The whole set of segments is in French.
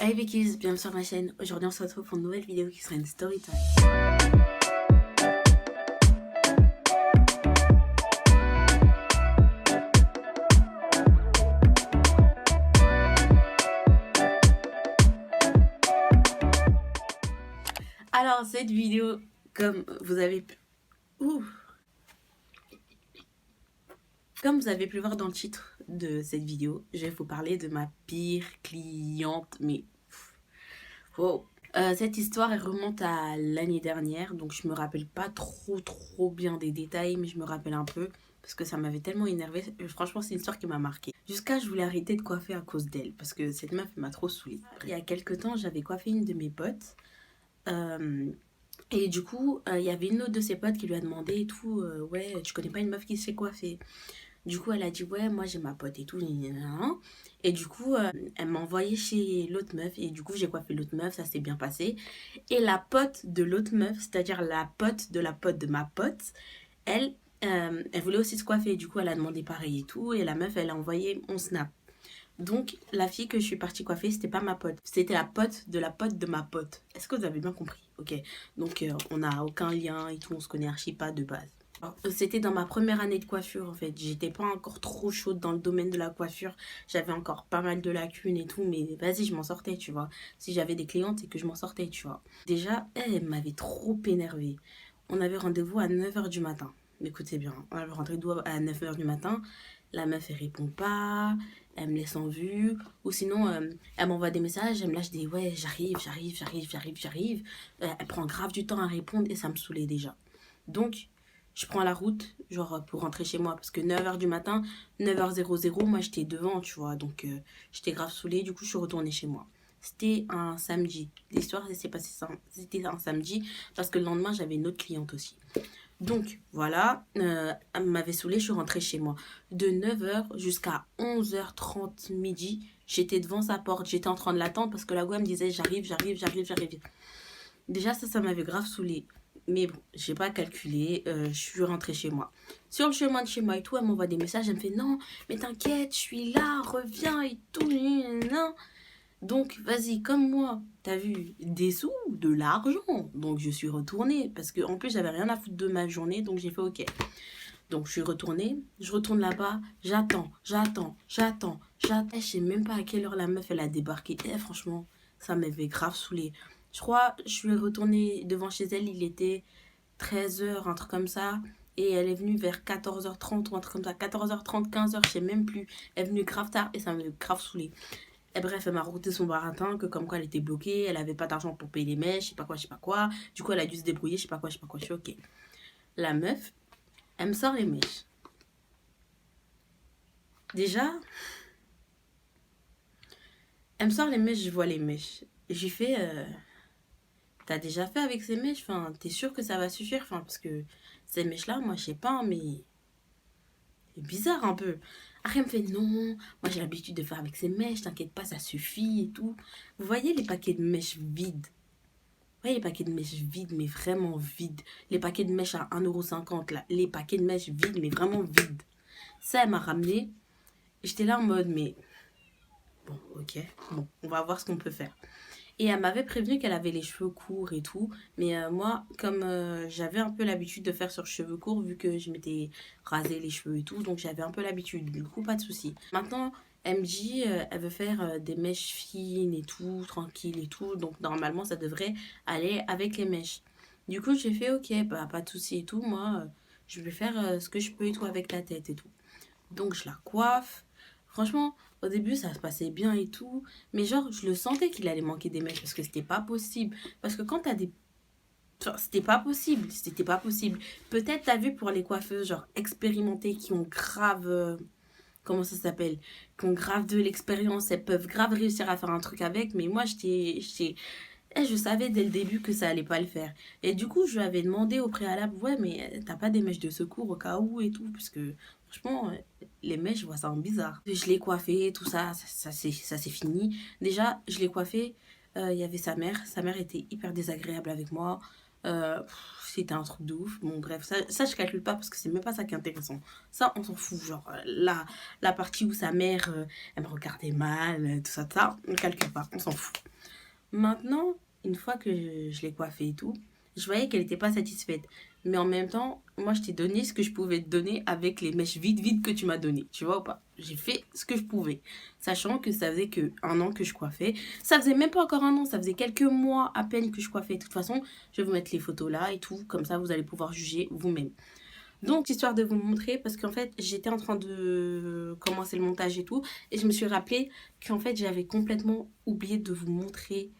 Hey Vickies, bienvenue sur ma chaîne. Aujourd'hui on se retrouve pour une nouvelle vidéo qui sera une story time. Alors cette vidéo, comme vous avez pu voir dans le titre de cette vidéo, je vais vous parler de ma pire cliente, mais wow. Cette histoire elle remonte à l'année dernière, donc je me rappelle pas trop bien des détails, mais je me rappelle un peu parce que ça m'avait tellement énervé. Franchement, c'est une histoire qui m'a marquée. Jusqu'à je voulais arrêter de coiffer à cause d'elle parce que cette meuf m'a trop saoulée. Il y a quelques temps, j'avais coiffé une de mes potes. Et du coup, il y avait une autre de ses potes qui lui a demandé et tout, ouais, tu connais pas une meuf qui sait coiffer? Du coup, elle a dit, ouais, moi j'ai ma pote et tout. Et du coup, elle m'a envoyé chez l'autre meuf. Et du coup, j'ai coiffé l'autre meuf, ça s'est bien passé. Et la pote de l'autre meuf, c'est-à-dire la pote de ma pote, elle voulait aussi se coiffer. Du coup, elle a demandé pareil et tout. Et la meuf, elle a envoyé mon snap. Donc, la fille que je suis partie coiffer, c'était pas ma pote. C'était la pote de ma pote. Est-ce que vous avez bien compris? Ok. Donc, on n'a aucun lien et tout. On se connaît archi pas de base. C'était dans ma première année de coiffure en fait. J'étais pas encore trop chaude dans le domaine de la coiffure. J'avais encore pas mal de lacunes et tout. Mais vas-y, je m'en sortais, tu vois. Si j'avais des clientes, c'est que je m'en sortais, tu vois. Déjà, elle m'avait trop énervée. On avait rendez-vous à 9h du matin. Écoutez bien, on avait rendez-vous à 9h du matin. La meuf, elle répond pas. Elle me laisse en vue. Ou sinon, elle m'envoie des messages. Elle me lâche des ouais, j'arrive. Elle prend grave du temps à répondre et ça me saoulait déjà. Donc, je prends la route, genre pour rentrer chez moi. Parce que 9h du matin, 9h00, moi j'étais devant, tu vois. Donc, j'étais grave saoulée. Du coup, je suis retournée chez moi. C'était un samedi. L'histoire s'est passée ça. C'était un samedi parce que le lendemain, j'avais une autre cliente aussi. Donc, voilà, elle m'avait saoulée, je suis rentrée chez moi. De 9h jusqu'à 11h30 midi, j'étais devant sa porte. J'étais en train de l'attendre parce que la go, elle me disait j'arrive. Déjà, ça m'avait grave saoulée. Mais bon, j'ai pas calculé, je suis rentrée chez moi. Sur le chemin de chez moi et tout, elle m'envoie des messages, elle me fait non, mais t'inquiète, je suis là, reviens et tout. Non. Donc, vas-y, comme moi, t'as vu, des sous, de l'argent. Donc, je suis retournée parce que en plus, j'avais rien à foutre de ma journée, donc j'ai fait ok. Donc, je suis retournée, je retourne là-bas, j'attends. Je sais même pas à quelle heure la meuf, elle a débarqué. Et franchement, ça m'avait grave saoulée. Je crois, je suis retournée devant chez elle, il était 13h, un truc comme ça. Et elle est venue vers 14h30 ou un truc comme ça. 14h30, 15h, je sais même plus. Elle est venue grave tard et ça m'avait grave saoulée. Et bref, elle m'a raconté son baratin, que comme quoi elle était bloquée, elle avait pas d'argent pour payer les mèches, je sais pas quoi. Du coup, elle a dû se débrouiller, je sais pas quoi. Je suis ok. La meuf, elle me sort les mèches. Déjà, elle me sort les mèches, je vois les mèches. Et j'ai fait, t'as déjà fait avec ces mèches? Enfin, t'es sûr que ça va suffire? Enfin, parce que ces mèches-là, moi, je sais pas, mais c'est bizarre un peu. Après, elle me fait non, moi j'ai l'habitude de faire avec ces mèches, t'inquiète pas, ça suffit et tout. Vous voyez les paquets de mèches vides? Vous voyez les paquets de mèches vides, mais vraiment vides. Les paquets de mèches à 1,50 € là. Les paquets de mèches vides, mais vraiment vides. Ça, elle m'a ramené. Et j'étais là en mode, mais bon, ok, bon, on va voir ce qu'on peut faire. Et elle m'avait prévenu qu'elle avait les cheveux courts et tout. Mais moi, comme j'avais un peu l'habitude de faire sur cheveux courts, vu que je m'étais rasé les cheveux et tout, donc j'avais un peu l'habitude. Du coup, pas de souci. Maintenant, elle me dit, elle veut faire des mèches fines et tout, tranquille et tout. Donc normalement, ça devrait aller avec les mèches. Du coup, j'ai fait, ok, bah, pas de souci et tout. Moi, je vais faire ce que je peux et tout avec la tête et tout. Donc je la coiffe. Franchement, au début, ça se passait bien et tout. Mais genre, je le sentais qu'il allait manquer des mèches parce que c'était pas possible. Parce que quand t'as des... Genre, c'était pas possible. Peut-être t'as vu pour les coiffeuses, genre, expérimentées qui ont grave... comment ça s'appelle? Qui ont grave de l'expérience. Elles peuvent grave réussir à faire un truc avec. Mais moi, je savais dès le début que ça allait pas le faire. Et du coup, je lui avais demandé au préalable, ouais, mais t'as pas des mèches de secours au cas où et tout, parce que franchement, les mèches, je vois ça en bizarre. Je l'ai coiffé, tout ça, ça s'est fini. Déjà, je l'ai coiffé, il y avait sa mère. Sa mère était hyper désagréable avec moi. C'était un truc de ouf. Bon, bref, ça je calcule pas parce que c'est même pas ça qui est intéressant. Ça, on s'en fout. Genre, la partie où sa mère, elle me regardait mal, tout ça, on calcule pas, on s'en fout. Maintenant, une fois que je l'ai coiffée et tout, je voyais qu'elle n'était pas satisfaite. Mais en même temps, moi, je t'ai donné ce que je pouvais te donner avec les mèches vides que tu m'as donné. Tu vois ou pas? J'ai fait ce que je pouvais. Sachant que ça faisait que un an que je coiffais. Ça faisait même pas encore un an, ça faisait quelques mois à peine que je coiffais. De toute façon, je vais vous mettre les photos là et tout. Comme ça, vous allez pouvoir juger vous-même. Donc, histoire de vous montrer, parce qu'en fait, j'étais en train de commencer le montage et tout, et je me suis rappelé qu'en fait, j'avais complètement oublié de vous montrer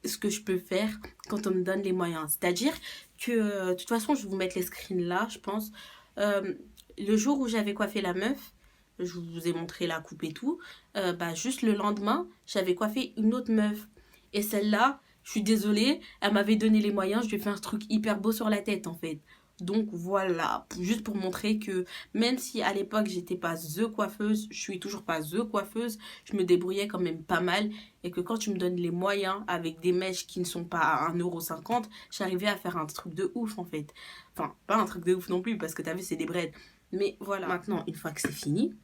ce que je peux faire quand on me donne les moyens. C'est-à-dire que, de toute façon, je vais vous mettre les screens là, je pense. Euh, le jour où j'avais coiffé la meuf, je vous ai montré la coupe et tout, bah, juste le lendemain, j'avais coiffé une autre meuf. Et celle-là, je suis désolée, elle m'avait donné les moyens, je lui ai fait un truc hyper beau sur la tête en fait. Donc voilà, juste pour montrer que même si à l'époque j'étais pas the coiffeuse, je suis toujours pas the coiffeuse, je me débrouillais quand même pas mal et que quand tu me donnes les moyens avec des mèches qui ne sont pas à 1,50 €, j'arrivais à faire un truc de ouf en fait. Enfin, pas un truc de ouf non plus parce que t'as vu c'est des braids. Mais voilà, maintenant une fois que c'est fini,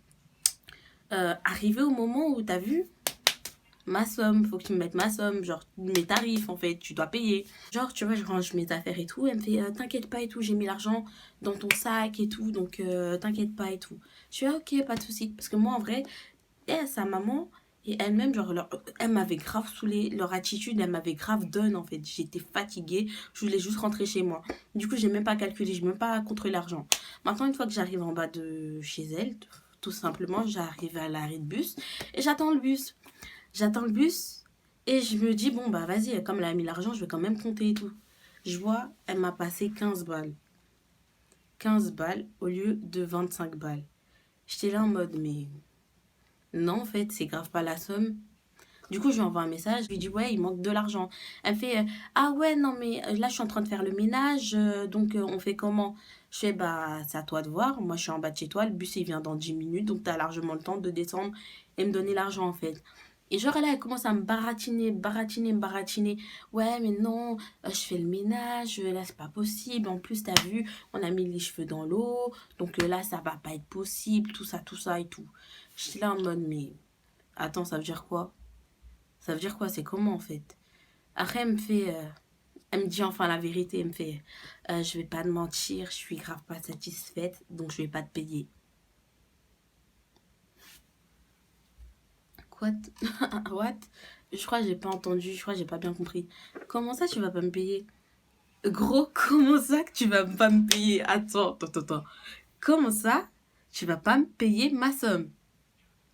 arrivé au moment où t'as vu ma somme, faut que tu me mettes ma somme, genre mes tarifs en fait, tu dois payer. Genre, tu vois, je range mes affaires et tout, elle me fait t'inquiète pas et tout, j'ai mis l'argent dans ton sac et tout, donc t'inquiète pas et tout. Je suis ok, pas de souci, parce que moi en vrai, sa maman et elle-même, genre, elle m'avait grave saoulée, leur attitude, elle m'avait grave done en fait, j'étais fatiguée, je voulais juste rentrer chez moi. Du coup, j'ai même pas calculé, j'ai même pas contrôlé l'argent. Maintenant, une fois que j'arrive en bas de chez elle, tout simplement, j'arrive à l'arrêt de bus et j'attends le bus. J'attends le bus et je me dis, bon, bah vas-y, comme elle a mis l'argent, je vais quand même compter et tout. Je vois, elle m'a passé 15 balles. 15 balles au lieu de 25 balles. J'étais là en mode, mais non, en fait, c'est grave pas la somme. Du coup, je lui envoie un message, je lui dis, ouais, il manque de l'argent. Elle fait, ah ouais, non, mais là, je suis en train de faire le ménage, donc on fait comment? Je fais, bah, c'est à toi de voir. Moi, je suis en bas de chez toi, le bus, il vient dans 10 minutes, donc t'as largement le temps de descendre et me donner l'argent, en fait. Et genre, là, elle commence à me baratiner, baratiner, me baratiner. Ouais, mais non, je fais le ménage, là, c'est pas possible. En plus, t'as vu, on a mis les cheveux dans l'eau, donc là, ça va pas être possible, tout ça et tout. Je suis là en mode, mais attends, ça veut dire quoi? Ça veut dire quoi? C'est comment en fait? Après, elle me dit enfin la vérité. Elle me fait, je vais pas te mentir, je suis grave pas satisfaite, donc je vais pas te payer. Quoi? What? Je crois que j'ai pas entendu, je crois que j'ai pas bien compris. Comment ça, tu vas pas me payer? Gros, comment ça que tu vas pas me payer? Attends. Comment ça, tu vas pas me payer ma somme?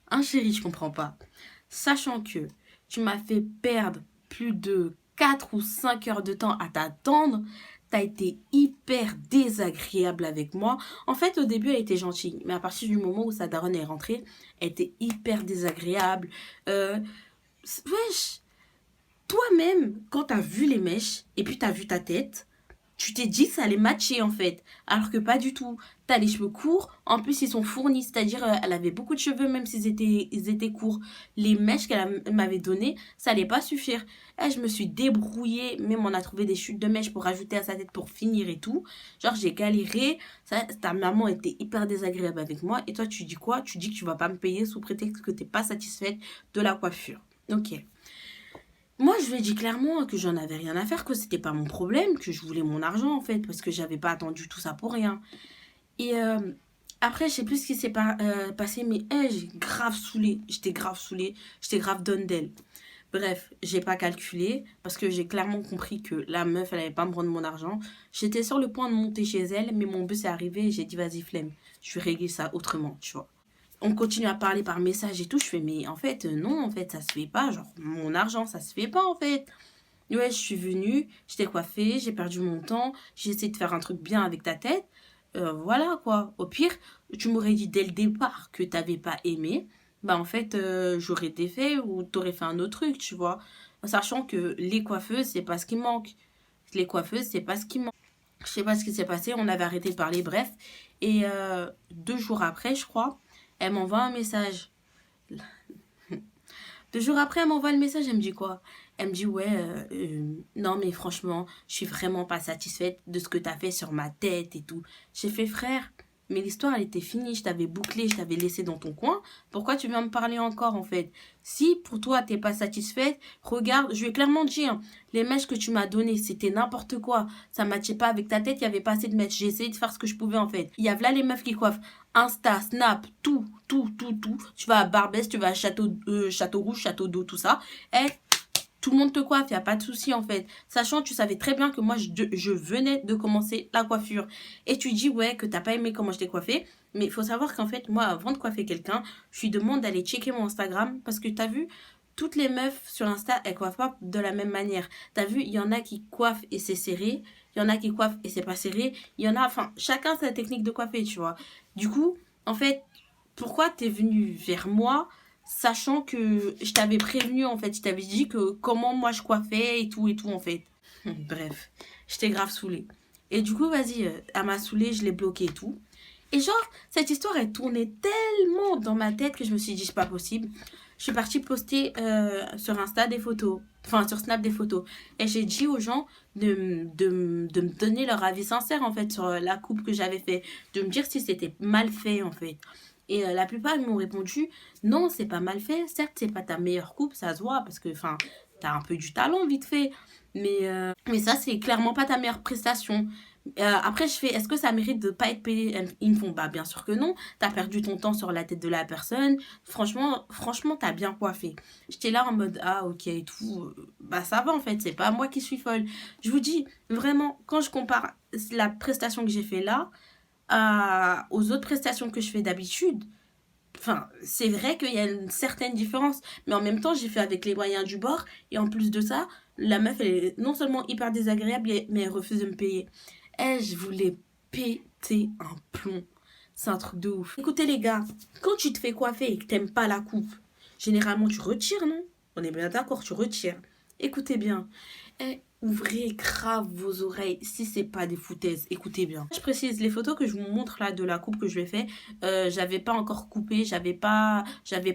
Hein, chérie, je comprends pas. Sachant que tu m'as fait perdre plus de 4 ou 5 heures de temps à t'attendre, t'as été hyper désagréable avec moi. En fait, au début, elle était gentille, mais à partir du moment où sa daronne est rentrée, elle était hyper désagréable. Euh, wesh, toi-même, quand t'as vu les mèches et puis t'as vu ta tête, tu t'es dit que ça allait matcher en fait. Alors que pas du tout. T'as les cheveux courts, en plus ils sont fournis, c'est-à-dire elle avait beaucoup de cheveux même s'ils étaient courts. Les mèches qu'elle m'avait données, ça allait pas suffire. Et je me suis débrouillée, même on a trouvé des chutes de mèches pour rajouter à sa tête pour finir et tout. Genre j'ai galéré, ça, ta maman était hyper désagréable avec moi. Et toi tu dis quoi? Tu dis que tu vas pas me payer sous prétexte que t'es pas satisfaite de la coiffure. Ok. Moi, je lui ai dit clairement que j'en avais rien à faire, que c'était pas mon problème, que je voulais mon argent en fait, parce que j'avais pas attendu tout ça pour rien. Et après, je sais plus ce qui s'est passé, mais j'ai grave saoulé. J'étais grave saoulée, j'étais grave donne d'elle. Bref, j'ai pas calculé parce que j'ai clairement compris que la meuf, elle allait pas me rendre mon argent. J'étais sur le point de monter chez elle, mais mon bus est arrivé et j'ai dit vas-y, flemme. Je vais régler ça autrement, tu vois. On continue à parler par message et tout. Je fais, mais en fait, non, en fait, ça se fait pas. Genre, mon argent, ça se fait pas, en fait. Ouais, je suis venue, je t'ai coiffé, j'ai perdu mon temps, j'ai essayé de faire un truc bien avec ta tête. Voilà, quoi. Au pire, tu m'aurais dit dès le départ que t'avais pas aimé. Bah, en fait, j'aurais défait ou t'aurais fait un autre truc, tu vois. Sachant que les coiffeuses, c'est pas ce qui manque. Les coiffeuses, c'est pas ce qui manque. Je sais pas ce qui s'est passé, on avait arrêté de parler, bref. Et 2 jours après, je crois, elle m'envoie un message. 2 jours après, elle m'envoie le message, elle me dit quoi? Elle me dit, ouais, non, mais franchement, je suis vraiment pas satisfaite de ce que t'as fait sur ma tête et tout. J'ai fait, frère, Mais l'histoire, elle était finie, je t'avais bouclé, je t'avais laissé dans ton coin. Pourquoi tu viens me parler encore, en fait? Si pour toi, t'es pas satisfaite, regarde, je vais clairement te dire, les mèches que tu m'as données, c'était n'importe quoi. Ça matchait pas avec ta tête, il y avait pas assez de mèches. J'ai essayé de faire ce que je pouvais, en fait. Il y a là les meufs qui coiffent. Insta, Snap, tout, tout, tout, tout. Tu vas à Barbès, tu vas à Château Rouge, Château d'Eau, tout ça. Et tout le monde te coiffe, il n'y a pas de souci en fait. Sachant que tu savais très bien que moi, je venais de commencer la coiffure. Et tu dis, ouais, que t'as pas aimé comment je t'ai coiffé. Mais il faut savoir qu'en fait, moi, avant de coiffer quelqu'un, je lui demande d'aller checker mon Instagram. Parce que t'as vu, toutes les meufs sur Insta, elles coiffent pas de la même manière. T'as vu, il y en a qui coiffent et c'est serré. Il y en a qui coiffent et c'est pas serré. Il y en a, enfin, chacun sa technique de coiffer, tu vois. Du coup, en fait, pourquoi t'es venu vers moi sachant que je t'avais prévenu en fait, je t'avais dit que comment moi je coiffais et tout en fait. Bref, j'étais grave saoulée. Et du coup, vas-y, elle m'a saoulée, je l'ai bloquée et tout. Et genre, cette histoire, elle tournait tellement dans ma tête que je me suis dit, c'est pas possible. Je suis partie poster sur Insta des photos, enfin sur Snap des photos. Et j'ai dit aux gens de me donner leur avis sincère en fait sur la coupe que j'avais fait, de me dire si c'était mal fait en fait. Et la plupart ils m'ont répondu non, c'est pas mal fait. Certes, c'est pas ta meilleure coupe, ça se voit parce que enfin, t'as un peu du talent vite fait. Mais ça, c'est clairement pas ta meilleure prestation. Après, je fais, est-ce que ça mérite de pas être payé? Ils me font, bah bien sûr que non. T'as perdu ton temps sur la tête de la personne. Franchement, t'as bien coiffé. J'étais là en mode, ah ok et tout. Bah ça va en fait, c'est pas moi qui suis folle. Je vous dis, vraiment, quand je compare la prestation que j'ai fait là aux autres prestations que je fais d'habitude, enfin, c'est vrai qu'il y a une certaine différence, mais en même temps, j'ai fait avec les moyens du bord, et en plus de ça, la meuf, elle est non seulement hyper désagréable, mais elle refuse de me payer. Eh, je voulais péter un plomb. C'est un truc de ouf. Écoutez les gars, quand tu te fais coiffer et que t'aimes pas la coupe, généralement tu retires, non? On est bien d'accord, tu retires. Écoutez bien. Eh, ouvrez grave vos oreilles si c'est pas des foutaises. Écoutez bien. Je précise, les photos que je vous montre là de la coupe que je lui ai fait, j'avais pas encore coupé, j'avais pas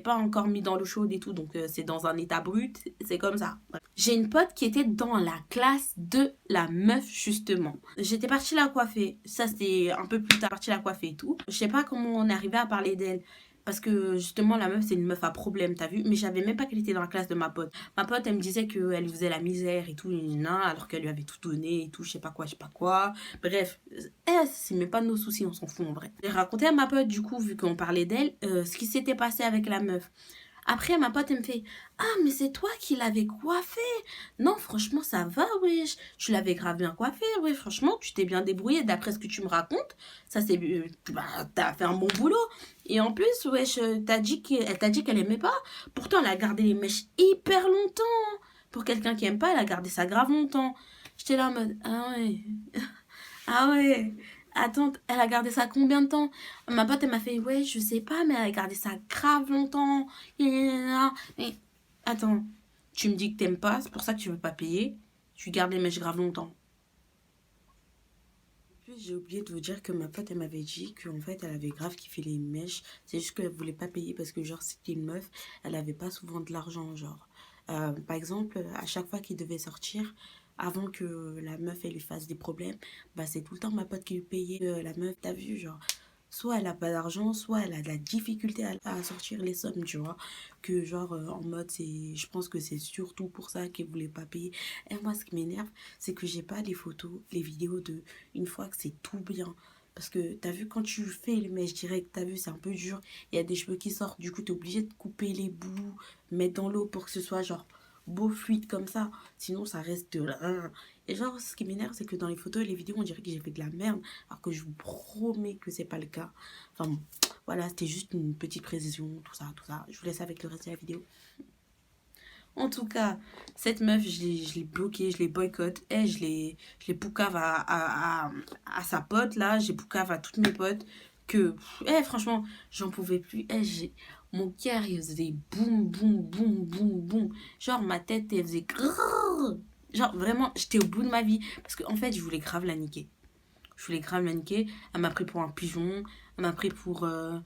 encore mis dans l'eau chaude et tout, donc c'est dans un état brut, c'est comme ça. J'ai une pote qui était dans la classe de la meuf justement. J'étais partie la coiffer, ça c'était un peu plus tard, partie la coiffer et tout. Je sais pas comment on est arrivé à parler d'elle. Parce que justement, la meuf, c'est une meuf à problème, t'as vu? Mais je savais même pas qu'elle était dans la classe de ma pote. Ma pote, elle me disait qu'elle faisait la misère et tout, alors qu'elle lui avait tout donné et tout, je sais pas quoi. Bref, c'est même pas de nos soucis, on s'en fout en vrai. J'ai raconté à ma pote, du coup, vu qu'on parlait d'elle, ce qui s'était passé avec la meuf. Après, ma pote, elle me fait, ah, mais c'est toi qui l'avais coiffé. Non, franchement, ça va, wesh. Tu l'avais grave bien coiffé, ouais. Franchement, tu t'es bien débrouillé d'après ce que tu me racontes. Ça, c'est. Bah, t'as fait un bon boulot. Et en plus, wesh, elle t'a dit qu'elle aimait pas. Pourtant, elle a gardé les mèches hyper longtemps. Pour quelqu'un qui aime pas, elle a gardé ça grave longtemps. J'étais là en mode, ah ouais. Ah ouais. Attends, elle a gardé ça combien de temps? Ma pote, elle m'a fait, ouais, je sais pas, mais elle a gardé ça grave longtemps. Mais attends, tu me dis que t'aimes pas, c'est pour ça que tu veux pas payer. Tu gardes les mèches grave longtemps. Puis j'ai oublié de vous dire que ma pote, elle m'avait dit qu'en fait, elle avait grave kiffé les mèches. C'est juste qu'elle voulait pas payer parce que, genre, c'était une meuf, elle avait pas souvent de l'argent, genre. Par exemple, à chaque fois qu'il devait sortir, avant que la meuf, elle lui fasse des problèmes, bah, c'est tout le temps ma pote qui lui payait la meuf, t'as vu, genre. Soit elle a pas d'argent, soit elle a de la difficulté à sortir les sommes, tu vois. Que genre, en mode, je pense que c'est surtout pour ça qu'elle voulait pas payer. Et moi, ce qui m'énerve, c'est que j'ai pas les photos, les vidéos de une fois que c'est tout bien. Parce que t'as vu, quand tu fais les mèches directes, t'as vu, c'est un peu dur. Il y a des cheveux qui sortent, du coup, t'es obligé de couper les bouts, mettre dans l'eau pour que ce soit genre beau fluide comme ça. Sinon, ça reste là. Et genre, ce qui m'énerve, c'est que dans les photos et les vidéos, on dirait que j'ai fait de la merde. Alors que je vous promets que c'est pas le cas. Enfin bon, voilà, c'était juste une petite précision, tout ça, tout ça. Je vous laisse avec le reste de la vidéo. En tout cas, cette meuf, je l'ai bloquée, je l'ai boycott. Et je l'ai poucave à sa pote, là. J'ai poucave à toutes mes potes. Que, franchement, j'en pouvais plus. Mon cœur, il faisait boum, boum, boum, boum, boum. Genre, ma tête, elle faisait grrrr. Genre, vraiment, j'étais au bout de ma vie. Parce qu'en fait, je voulais grave la niquer. Je voulais grave la niquer. Elle m'a pris pour un pigeon. Elle m'a pris pour... je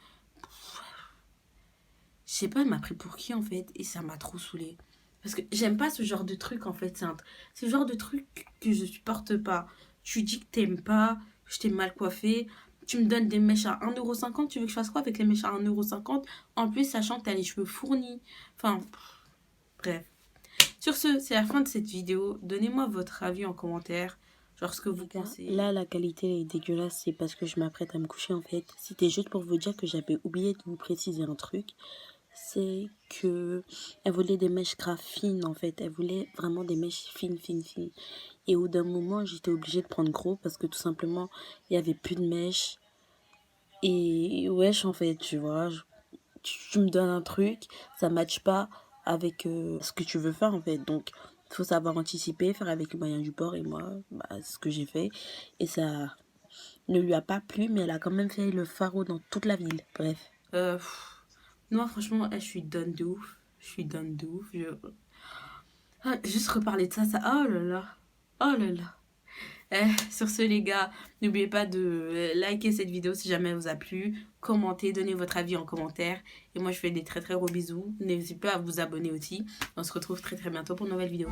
sais pas, elle m'a pris pour qui, en fait. Et ça m'a trop saoulée. Parce que j'aime pas ce genre de truc en fait. C'est le genre de truc que je supporte pas. Tu dis que t'aimes pas, que je t'ai mal coiffé. Tu me donnes des mèches à 1,50 €, tu veux que je fasse quoi avec les mèches à 1,50 €? En plus, sachant que t'as les cheveux fournis. Enfin, bref. Sur ce, c'est la fin de cette vidéo. Donnez-moi votre avis en commentaire. Genre ce que vous pensez. Là, la qualité est dégueulasse, c'est parce que je m'apprête à me coucher en fait. C'était juste pour vous dire que j'avais oublié de vous préciser un truc. C'est que elle voulait des mèches grave fines en fait. Elle voulait vraiment des mèches fines, fines, fines. Et au bout d'un moment, j'étais obligée de prendre gros parce que tout simplement, il n'y avait plus de mèches. Et wesh, en fait, tu vois, tu me donnes un truc, ça matche pas avec ce que tu veux faire en fait. Donc, il faut savoir anticiper, faire avec les moyens du bord. Et moi, bah, c'est ce que j'ai fait. Et ça ne lui a pas plu, mais elle a quand même fait le pharaon dans toute la ville. Bref. Non, franchement, je suis done de ouf. Je suis done de ouf. Juste reparler de ça, ça. Oh là là. Oh là là. Sur ce, les gars, n'oubliez pas de liker cette vidéo si jamais elle vous a plu. Commentez, donnez votre avis en commentaire. Et moi, je fais des très très gros bisous. N'hésitez pas à vous abonner aussi. On se retrouve très très bientôt pour une nouvelle vidéo.